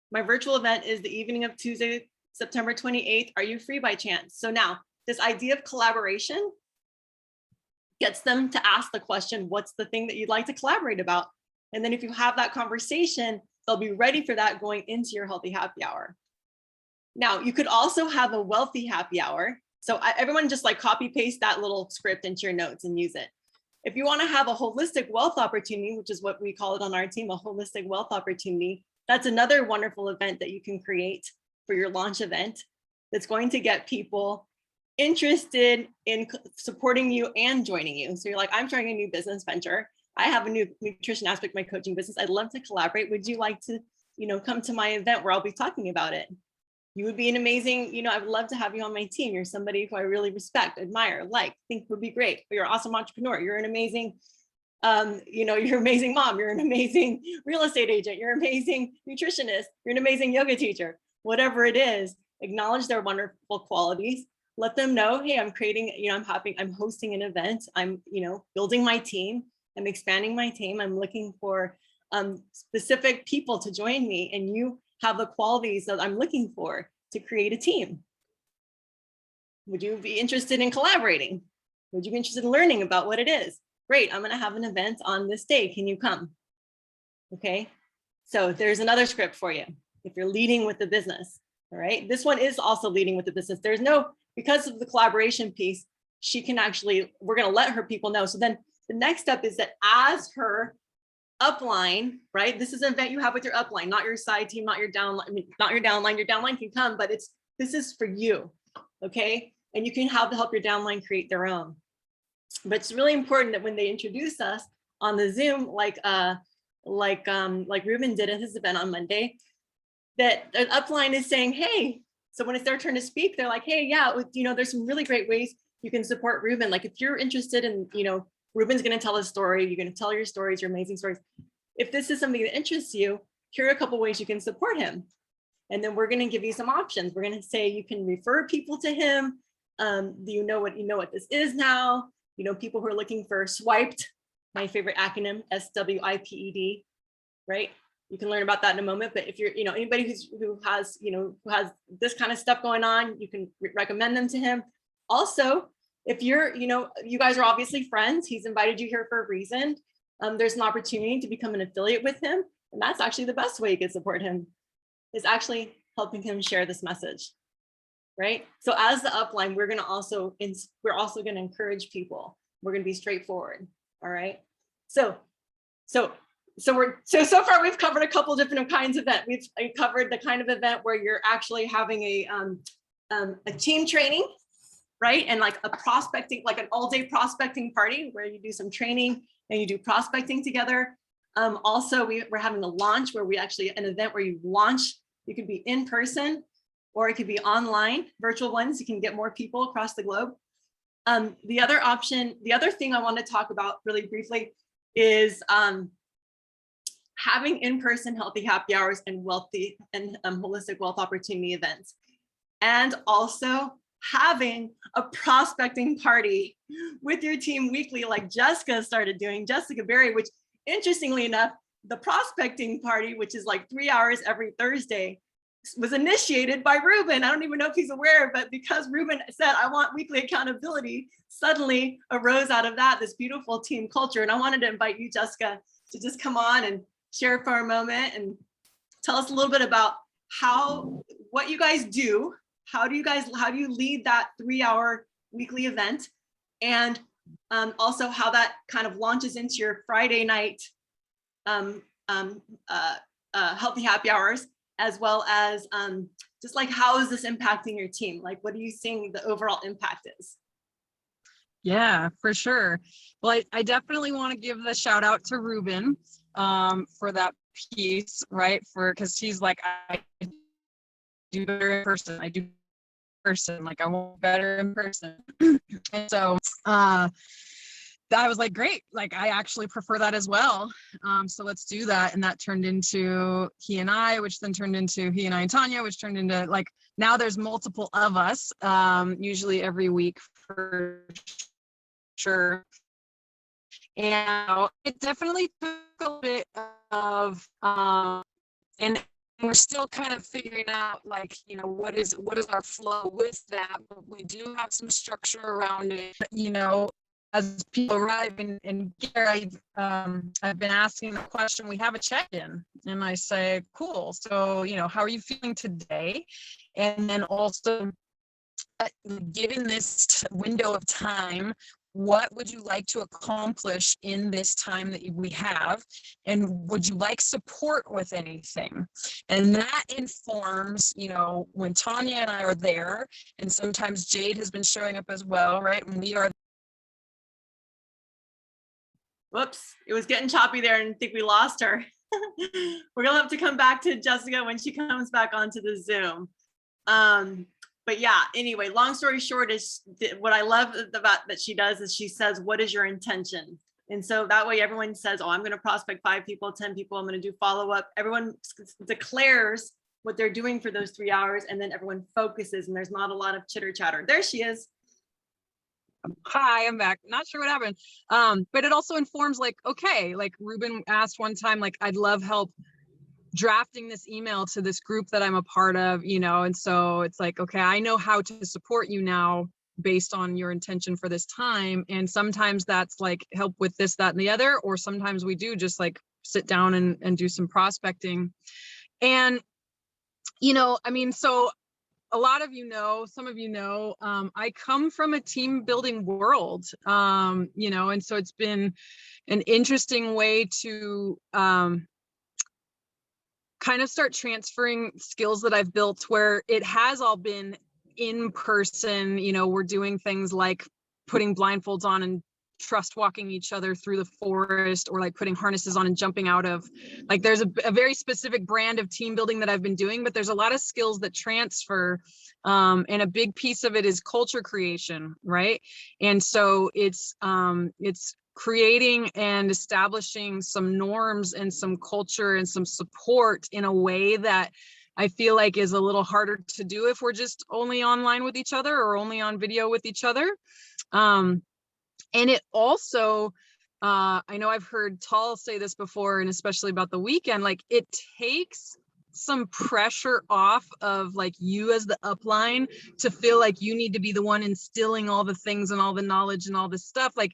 My virtual event is the evening of Tuesday, September 28th. Are you free by chance? So now this idea of collaboration gets them to ask the question, what's the thing that you'd like to collaborate about? And then if you have that conversation, they'll be ready for that going into your healthy happy hour. Now, you could also have a wealthy happy hour. So everyone just like copy paste that little script into your notes and use it. If you want to have a holistic wealth opportunity, which is what we call it on our team, a holistic wealth opportunity, that's another wonderful event that you can create for your launch event that's going to get people interested in supporting you and joining you. So you're like, I'm trying a new business venture. I have a new nutrition aspect of my coaching business. I'd love to collaborate. Would you like to, come to my event where I'll be talking about it? You would be an amazing, I would love to have you on my team. You're somebody who I really respect, admire, think would be great. You're an awesome entrepreneur. You're an amazing, you're an amazing mom. You're an amazing real estate agent. You're an amazing nutritionist. You're an amazing yoga teacher. Whatever it is, acknowledge their wonderful qualities. Let them know, hey, I'm creating, I'm hosting an event. I'm, building my team. I'm expanding my team. I'm looking for specific people to join me, and you have the qualities that I'm looking for to create a team. Would you be interested in collaborating? Would you be interested in learning about what it is? Great, I'm going to have an event on this day. Can you come? Okay, so there's another script for you if you're leading with the business. All right, this one is also leading with the business. Because of the collaboration piece, she can actually, we're going to let her people know. So then the next step is that as her upline, right? This is an event you have with your upline, not your side team, not your downline, not your downline. Your downline can come, but this is for you, okay? And you can help your downline create their own. But it's really important that when they introduce us on the Zoom, like Ruben did at his event on Monday, that an upline is saying, hey, so when it's their turn to speak, they're like, hey, yeah, there's some really great ways you can support Ruben. Like if you're interested in, Ruben's going to tell a story. You're going to tell your stories, your amazing stories. If this is something that interests you, here are a couple ways you can support him. And then we're going to give you some options. We're going to say you can refer people to him. Do you know what this is now? You know, people who are looking for swiped, my favorite acronym, SWIPED, right? You can learn about that in a moment. But if you're, you know, anybody who has this kind of stuff going on, you can recommend them to him. Also, if you're, you know, you guys are obviously friends, he's invited you here for a reason. There's an opportunity to become an affiliate with him. And that's actually the best way you can support him, is actually helping him share this message, right? So as the upline, we're also going to encourage people. We're going to be straightforward, all right? So far we've covered a couple different kinds of event. We've covered the kind of event where you're actually having a team training, right? And like a prospecting, like an all-day prospecting party where you do some training and you do prospecting together. Also, we're having a launch where an event where you launch. You could be in person or it could be online, virtual ones. You can get more people across the globe. The other thing I want to talk about really briefly is having in-person healthy happy hours and holistic wealth opportunity events. And also having a prospecting party with your team weekly, like Jessica started doing, Jessica Berry, which interestingly enough, the prospecting party, which is like 3 hours every Thursday, was initiated by Ruben. I don't even know if he's aware, but because Ruben said, I want weekly accountability, suddenly arose out of that this beautiful team culture. And I wanted to invite you, Jessica, to just come on and share for a moment and tell us a little bit about what you guys do. How do you lead that 3-hour weekly event? And also how that kind of launches into your Friday night healthy happy hours, as well as just like, how is this impacting your team? Like, what are you seeing the overall impact is? Yeah, for sure. Well, I definitely want to give the shout out to Ruben for that piece, right? Because he's like, I do better in person. I do person, like I want better in person. And so I was like, great, like I actually prefer that as well. So let's do that. And that turned into he and I, which then turned into he and I and Tanya, which turned into like, now there's multiple of us, usually every week for sure. And it definitely took a bit of, and we're still kind of figuring out, like, you know, what is our flow with that, but we do have some structure around it. You know, as people arrive and I've been asking the question, we have a check-in, and I say, cool, so, you know, how are you feeling today? And then also given this window of time, what would you like to accomplish in this time that we have? And would you like support with anything? And that informs, you know, when Tanya and I are there, and sometimes Jade has been showing up as well, right? When we are. Whoops, it was getting choppy there and I think we lost her. We're gonna have to come back to Jessica when she comes back onto the Zoom. But yeah, anyway, long story short is what I love about that she does is she says, what is your intention? And so that way everyone says, oh, I'm going to prospect 5 people, 10 people. I'm going to do follow-up. Everyone declares what they're doing for those 3 hours. And then everyone focuses and there's not a lot of chitter chatter. There she is. Hi, I'm back. Not sure what happened. But it also informs, like, okay, like Ruben asked one time, like, I'd love help drafting this email to this group that I'm a part of, you know, and so it's like, okay, I know how to support you now based on your intention for this time. And sometimes that's like help with this, that, and the other, or sometimes we do just like sit down and do some prospecting. And, you know, I mean, so a lot of you know, some of you know, I come from a team building world, you know, and so it's been an interesting way to kind of start transferring skills that I've built where it has all been in person. You know, we're doing things like putting blindfolds on and trust walking each other through the forest, or like putting harnesses on and jumping out of, like, there's a very specific brand of team building that I've been doing, but there's a lot of skills that transfer. And a big piece of it is culture creation, right? And so it's creating and establishing some norms and some culture and some support in a way that I feel like is a little harder to do if we're just only online with each other or only on video with each other. And it also, I know I've heard Tal say this before, and especially about the weekend, like it takes some pressure off of like you as the upline to feel like you need to be the one instilling all the things and all the knowledge and all this stuff. Like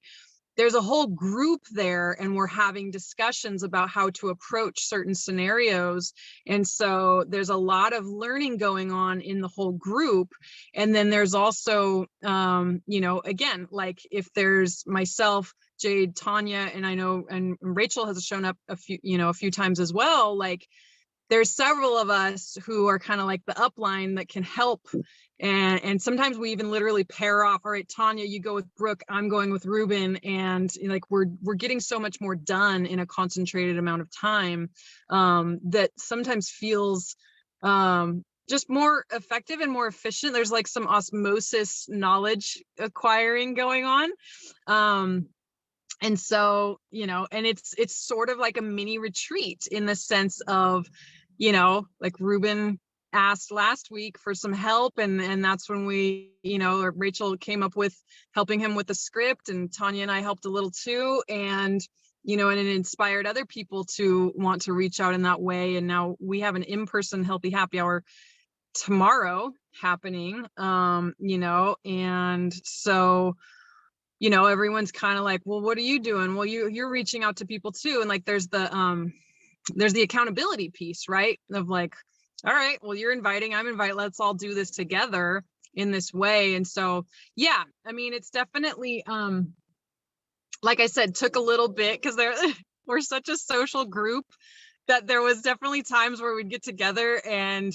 there's a whole group there and we're having discussions about how to approach certain scenarios. And so there's a lot of learning going on in the whole group. And then there's also, you know, again, like if there's myself, Jade, Tanya, and I know, and Rachel has shown up a few times as well. Like there's several of us who are kind of like the upline that can help. And sometimes we even literally pair off. All right, Tanya, you go with Brooke, I'm going with Ruben. And like, we're getting so much more done in a concentrated amount of time that sometimes feels just more effective and more efficient. There's like some osmosis knowledge acquiring going on. And so, you know, and it's sort of like a mini retreat in the sense of, you know, like Ruben asked last week for some help, and that's when we, you know, or Rachel came up with helping him with the script, and Tanya and I helped a little too, and you know, and it inspired other people to want to reach out in that way. And now we have an in-person healthy happy hour tomorrow happening, you know, and so, you know, everyone's kind of like, well, what are you doing? Well, you're reaching out to people too. And like, there's the accountability piece, right? Of like, all right, well, you're inviting, I'm inviting, let's all do this together in this way. And so, yeah, I mean, it's definitely, like I said, took a little bit because we're such a social group that there was definitely times where we'd get together and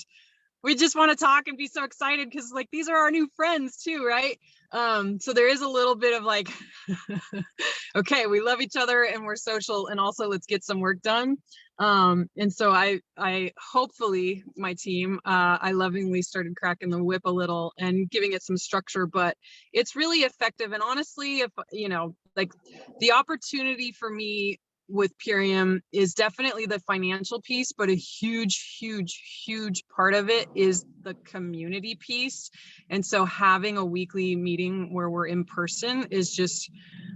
we just want to talk and be so excited because like these are our new friends too, right? So there is a little bit of like, okay, we love each other and we're social, and also let's get some work done. And so I hopefully my team, I lovingly started cracking the whip a little and giving it some structure, but it's really effective. And honestly, if you know, like the opportunity for me with Purium is definitely the financial piece, but a huge part of it is the community piece. And so having a weekly meeting where we're in person is just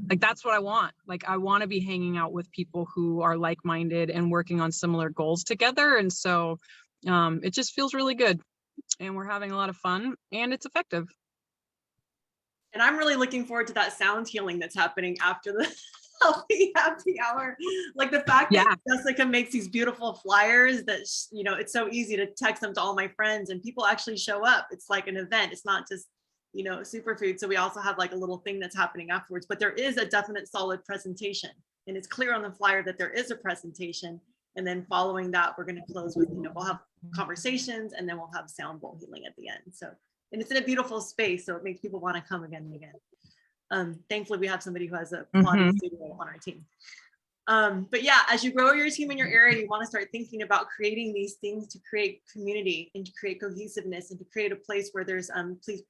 like, that's what I want. Like, I want to be hanging out with people who are like-minded and working on similar goals together. And so it just feels really good and we're having a lot of fun and it's effective. And I'm really looking forward to that sound healing that's happening after the healthy happy hour. Like the fact that Jessica makes these beautiful flyers that, you know, it's so easy to text them to all my friends and people actually show up. It's like an event. It's not just, you know, superfood. So we also have like a little thing that's happening afterwards, but there is a definite solid presentation and it's clear on the flyer that there is a presentation. And then following that, we're going to close with, you know, we'll have conversations and then we'll have sound bowl healing at the end. So, and it's in a beautiful space. So it makes people want to come again and again. Thankfully, we have somebody who has a Pilates studio on our team. But yeah, as you grow your team in your area, you want to start thinking about creating these things to create community and to create cohesiveness and to create a place where there's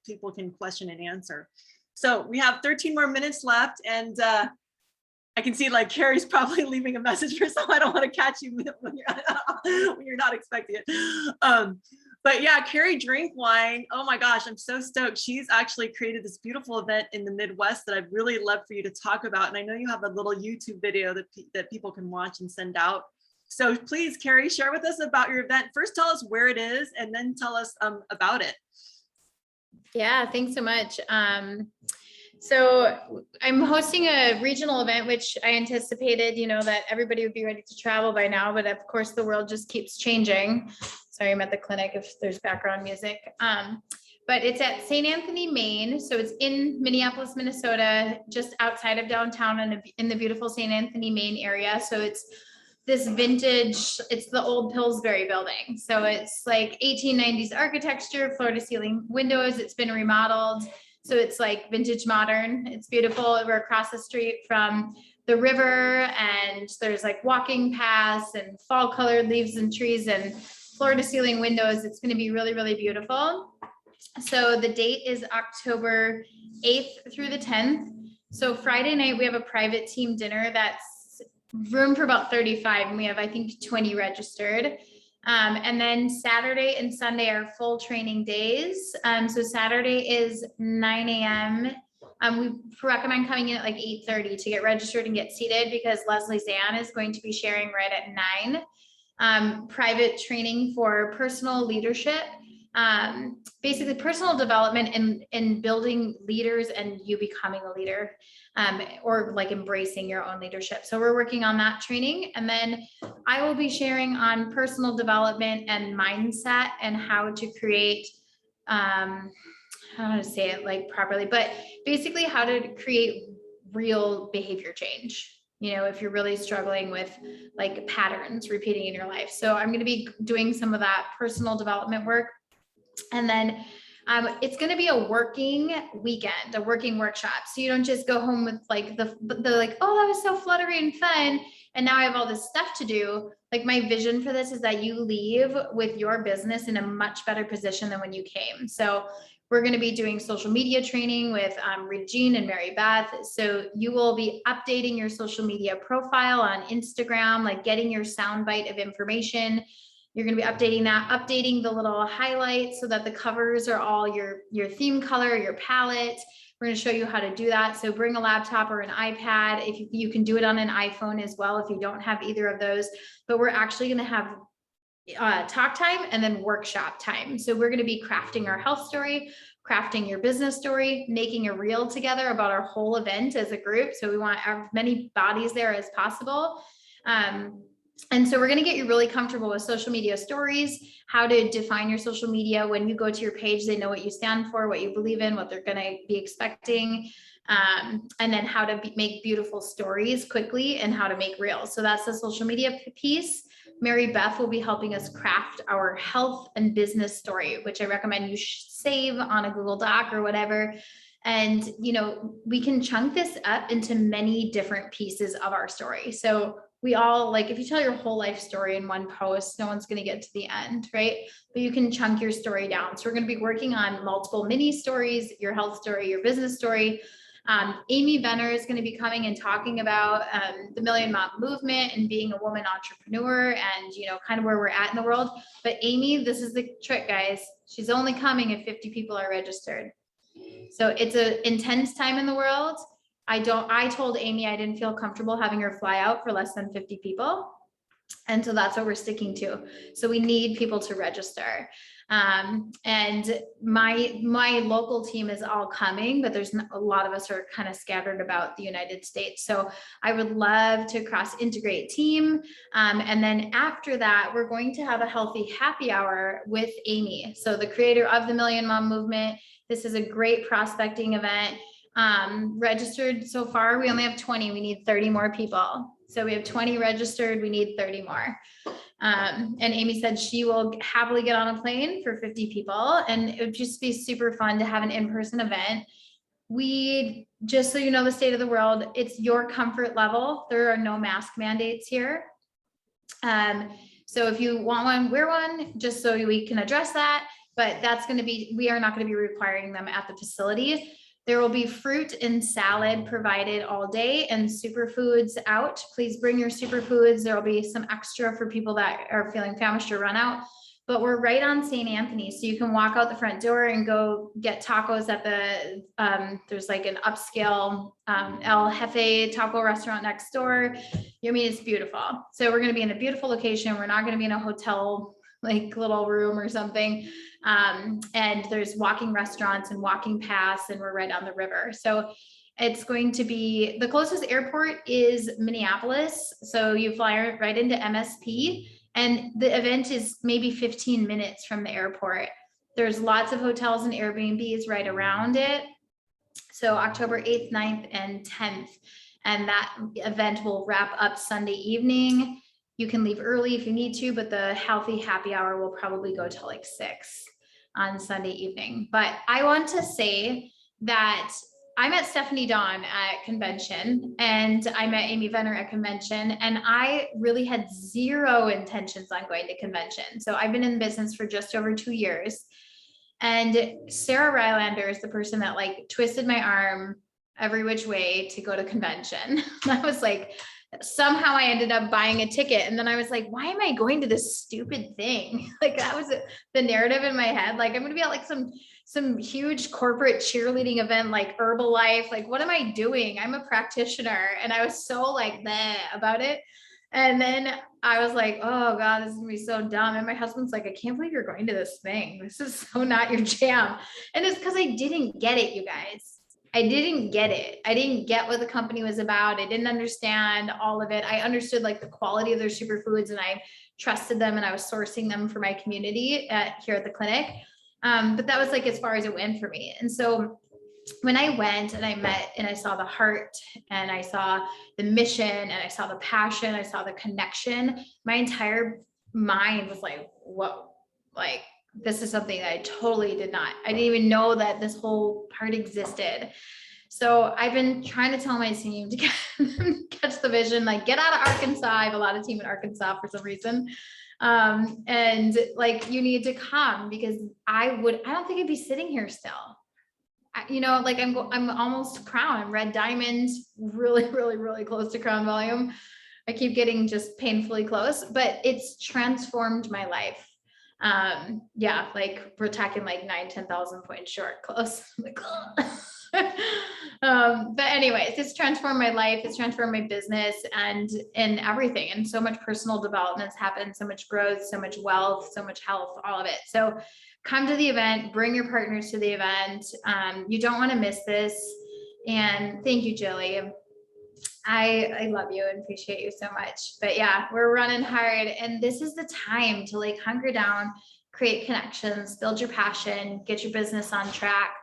people can question and answer. So we have 13 more minutes left, and I can see like Carrie's probably leaving a message for someone. I don't want to catch you when you're not expecting it. But yeah, Carrie Drink Wine. Oh my gosh, I'm so stoked. She's actually created this beautiful event in the Midwest that I'd really love for you to talk about. And I know you have a little YouTube video that people can watch and send out. So please, Carrie, share with us about your event. First, tell us where it is and then tell us about it. Yeah, thanks so much. So I'm hosting a regional event, which I anticipated, you know, that everybody would be ready to travel by now, but of course the world just keeps changing. Sorry, I'm at the clinic if there's background music. But it's at St. Anthony, Maine. So it's in Minneapolis, Minnesota, just outside of downtown in the beautiful St. Anthony, Maine area. So it's this vintage, it's the old Pillsbury building. So it's like 1890s architecture, floor to ceiling windows. It's been remodeled. So it's like vintage modern. It's beautiful. We're across the street from the river and there's like walking paths and fall colored leaves and trees and floor to ceiling windows. It's going to be really, really beautiful. So the date is October 8th through the 10th. So Friday night, we have a private team dinner that's room for about 35 and we have, I think, 20 registered. And then Saturday and Sunday are full training days. So Saturday is 9 a.m. We recommend coming in at like 8:30 to get registered and get seated, because Leslie Zan is going to be sharing right at 9. Private training for personal leadership, basically personal development in building leaders and you becoming a leader, or like embracing your own leadership. So we're working on that training. And then I will be sharing on personal development and mindset and how to create, I don't know how to say it like properly, but basically how to create real behavior change. You know, if you're really struggling with like patterns repeating in your life. So I'm going to be doing some of that personal development work. And then it's going to be a working weekend, a working workshop. So you don't just go home with like the like, oh, that was so fluttery and fun, and now I have all this stuff to do. Like my vision for this is that you leave with your business in a much better position than when you came. So we're going to be doing social media training with Regine and Mary Beth. So you will be updating your social media profile on Instagram, like getting your soundbite of information. You're going to be updating the little highlights so that the covers are all your theme color, your palette. We're going to show you how to do that. So bring a laptop or an iPad. If you can do it on an iPhone as well, if you don't have either of those. But we're actually going to have talk time and then workshop time. So we're going to be crafting our health story, crafting your business story, making a reel together about our whole event as a group. So we want as many bodies there as possible. And so we're going to get you really comfortable with social media stories, how to define your social media. When you go to your page, they know what you stand for, what you believe in, what they're going to be expecting, and then how to make beautiful stories quickly and how to make reels. So that's the social media piece. Mary Beth will be helping us craft our health and business story, which I recommend you save on a Google Doc or whatever. And, you know, we can chunk this up into many different pieces of our story. So we all, like, if you tell your whole life story in one post, no one's going to get to the end, right? But you can chunk your story down. So we're going to be working on multiple mini stories, your health story, your business story. Amy Benner is going to be coming and talking about the Million Mom movement and being a woman entrepreneur and, you know, kind of where we're at in the world. But Amy, this is the trick, guys. She's only coming if 50 people are registered. So it's an intense time in the world. I told Amy I didn't feel comfortable having her fly out for less than 50 people. And so that's what we're sticking to. So we need people to register. And my local team is all coming, but there's a lot of us are kind of scattered about the United States. So I would love to cross integrate team. And then after that, we're going to have a healthy happy hour with Amy. So the creator of the Million Mom movement. This is a great prospecting event. Registered so far, we only have 20. We need 30 more people. So we have 20 registered. We need 30 more. And Amy said she will happily get on a plane for 50 people. And it would just be super fun to have an in-person event. We, just so you know, the state of the world, it's your comfort level. There are no mask mandates here. So if you want one, wear one, just so we can address that. But that's going to be, we are not going to be requiring them at the facility. There will be fruit and salad provided all day and superfoods out. Please bring your superfoods. There will be some extra for people that are feeling famished or run out. But we're right on St. Anthony. So you can walk out the front door and go get tacos at the, there's like an upscale El Jefe taco restaurant next door. I mean, it's beautiful. So we're going to be in a beautiful location. We're not going to be in a hotel like little room or something. And there's walking restaurants and walking paths, and we're right on the river. So it's going to be, the closest airport is Minneapolis. So you fly right into MSP, and the event is maybe 15 minutes from the airport. There's lots of hotels and Airbnbs right around it. So October 8th, 9th, and 10th. And that event will wrap up Sunday evening. You can leave early if you need to, but the healthy happy hour will probably go till like 6 on Sunday evening. But I want to say that I met Stephanie Dawn at convention and I met Amy Venner at convention, and I really had zero intentions on going to convention. So I've been in business for just over 2 years. And Sarah Rylander is the person that like twisted my arm every which way to go to convention. I was like, somehow I ended up buying a ticket. And then I was like, why am I going to this stupid thing? Like that was the narrative in my head. Like I'm going to be at like some huge corporate cheerleading event, like Herbalife. Like, what am I doing? I'm a practitioner. And I was so like bleh about it. And then I was like, oh God, this is gonna be so dumb. And my husband's like, I can't believe you're going to this thing. This is so not your jam. And it's because I didn't get it, you guys. I didn't get it. I didn't get what the company was about. I didn't understand all of it. I understood like the quality of their superfoods and I trusted them and I was sourcing them for my community here at the clinic. But that was like as far as it went for me. And so when I went and I met and I saw the heart and I saw the mission and I saw the passion, I saw the connection, my entire mind was like, whoa, like this is something that I totally did not, I didn't even know that this whole part existed. So I've been trying to tell my team to catch the vision, like get out of Arkansas. I have a lot of team in Arkansas for some reason. And like, you need to come because I don't think I'd be sitting here still. You know, like I'm almost crown, I'm red diamond, really, really, really close to crown volume. I keep getting just painfully close, but it's transformed my life. Yeah, like we're talking like 10,000 points short close. Like, but anyways, it's transformed my life. It's transformed my business and everything. And so much personal development has happened, so much growth, so much wealth, so much health, all of it. So come to the event, bring your partners to the event. You don't want to miss this. And thank you, Jilly. I love you and appreciate you so much. But yeah, we're running hard and this is the time to like hunker down, create connections, build your passion, get your business on track,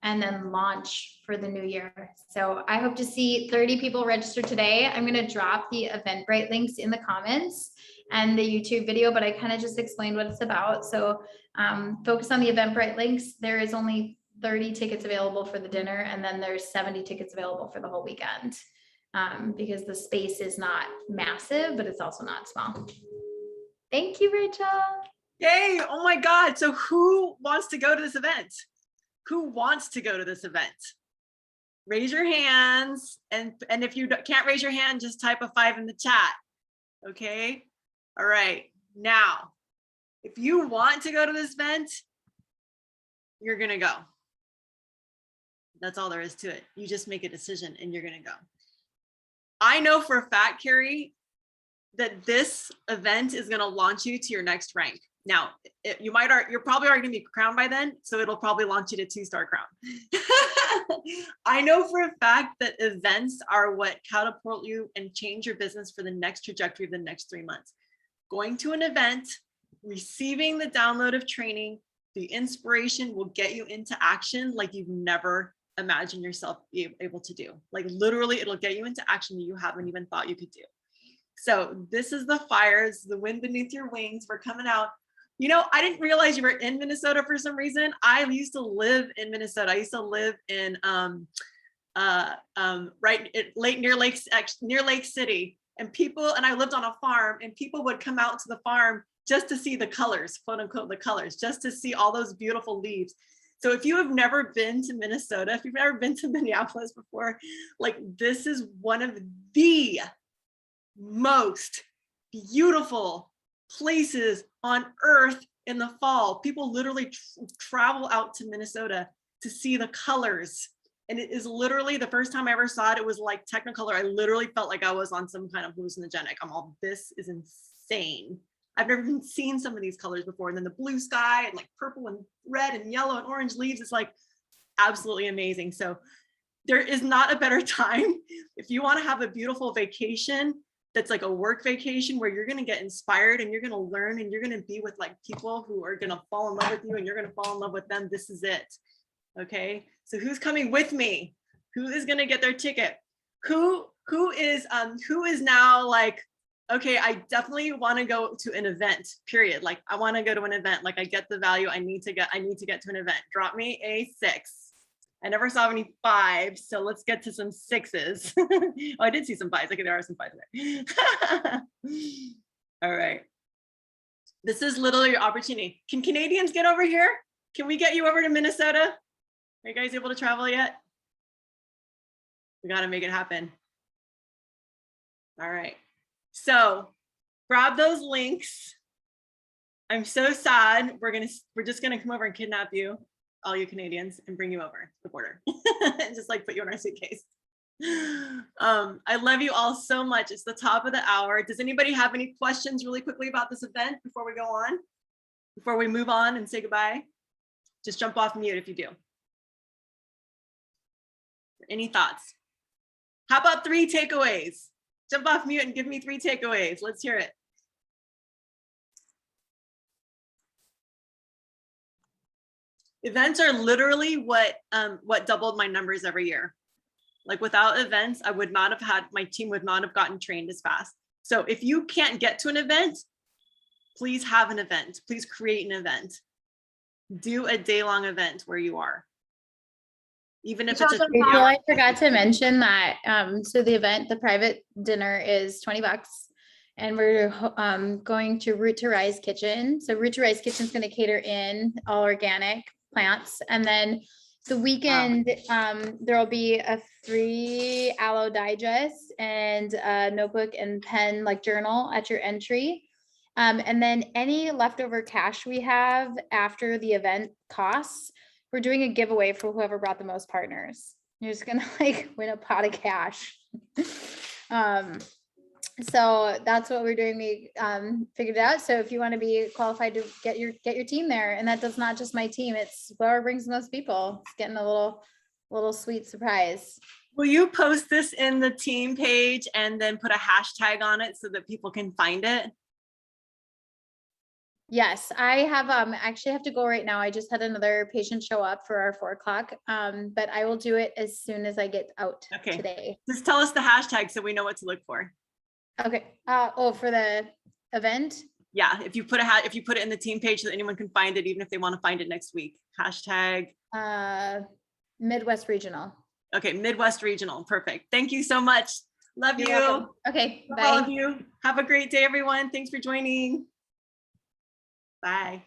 and then launch for the new year. So I hope to see 30 people register today. I'm going to drop the Eventbrite links in the comments and the YouTube video, but I kind of just explained what it's about. So focus on the Eventbrite links. There is only 30 tickets available for the dinner, and then there's 70 tickets available for the whole weekend because the space is not massive, but it's also not small. Thank you, Rachel. Yay. Oh my God. So who wants to go to this event? Who wants to go to this event? Raise your hands. And if you can't raise your hand, just type a 5 in the chat. Okay. All right. Now, if you want to go to this event, you're going to go. That's all there is to it. You just make a decision and you're going to go. I know for a fact, Carrie, that this event is going to launch you to your next rank. Now, you're probably already going to be crowned by then, so it'll probably launch you to 2-star crown. I know for a fact that events are what catapult you and change your business for the next trajectory of the next 3 months. Going to an event, receiving the download of training, the inspiration will get you into action like you've never imagined yourself be able to do. Like literally, it'll get you into action that you haven't even thought you could do. So this is the fires, the wind beneath your wings. We're coming out. You know, I didn't realize you were in Minnesota for some reason. I used to live in Minnesota. I used to live in near Lake City, and I lived on a farm, and people would come out to the farm just to see the colors, quote unquote, the colors, just to see all those beautiful leaves. So if you have never been to Minnesota, if you've never been to Minneapolis before, like this is one of the most beautiful places on earth in the fall. People literally travel out to Minnesota to see the colors. And it is literally, the first time I ever saw it, it was like Technicolor. I literally felt like I was on some kind of hallucinogenic. I'm all, this is insane. I've never even seen some of these colors before. And then the blue sky and like purple and red and yellow and orange leaves, it's like absolutely amazing. So there is not a better time if you want to have a beautiful vacation that's like a work vacation where you're going to get inspired and you're going to learn and you're going to be with like people who are going to fall in love with you and you're going to fall in love with them. This is it. Okay. So who's coming with me? Who is going to get their ticket? Who is now like, okay, I definitely want to go to an event, period. Like I want to go to an event. Like I get the value. I need to get to an event. Drop me a 6. I never saw any 5s, so let's get to some 6s. Oh, I did see some 5s. Okay, there are some 5s there. All right. This is literally your opportunity. Can Canadians get over here? Can we get you over to Minnesota? Are you guys able to travel yet? We got to make it happen. All right. So grab those links. I'm so sad. We're just gonna come over and kidnap you, all you Canadians, and bring you over to the border. And just like put you in our suitcase. I love you all so much. It's the top of the hour. Does anybody have any questions really quickly about this event before we go on? Before we move on and say goodbye? Just jump off mute if you do. Any thoughts? How about 3 takeaways? Jump off mute and give me 3 takeaways. Let's hear it. Events are literally what doubled my numbers every year. Like without events, I would not have had, my team would not have gotten trained as fast. So if you can't get to an event, please have an event. Please create an event. Do a day-long event where you are. Even if it's a Rachel, I forgot to mention that, so the event, the private dinner is $20. And we're going to Root to Rise Kitchen. So Root to Rise Kitchen is going to cater in all organic plants. And then the weekend, there will be a free aloe digest and a notebook and pen, like journal at your entry. And then any leftover cash we have after the event costs, we're doing a giveaway for whoever brought the most partners. You're just gonna like win a pot of cash. So that's what we're doing. We figured it out. So if you want to be qualified to get your team there, and that does not just my team, it's whoever brings the most people. It's getting a little sweet surprise. Will you post this in the team page and then put a hashtag on it so that people can find it? Yes, I have actually have to go right now. I just had another patient show up for our 4 o'clock. But I will do it as soon as I get out today. Just tell us the hashtag so we know what to look for. Okay. Oh, for the event? Yeah, if you put it in the team page so that anyone can find it, even if they want to find it next week. Hashtag Midwest Regional. Okay, Midwest Regional. Perfect. Thank you so much. Love You're you. welcome. Okay, Love bye. all of you. Have a great day, everyone. Thanks for joining. Bye.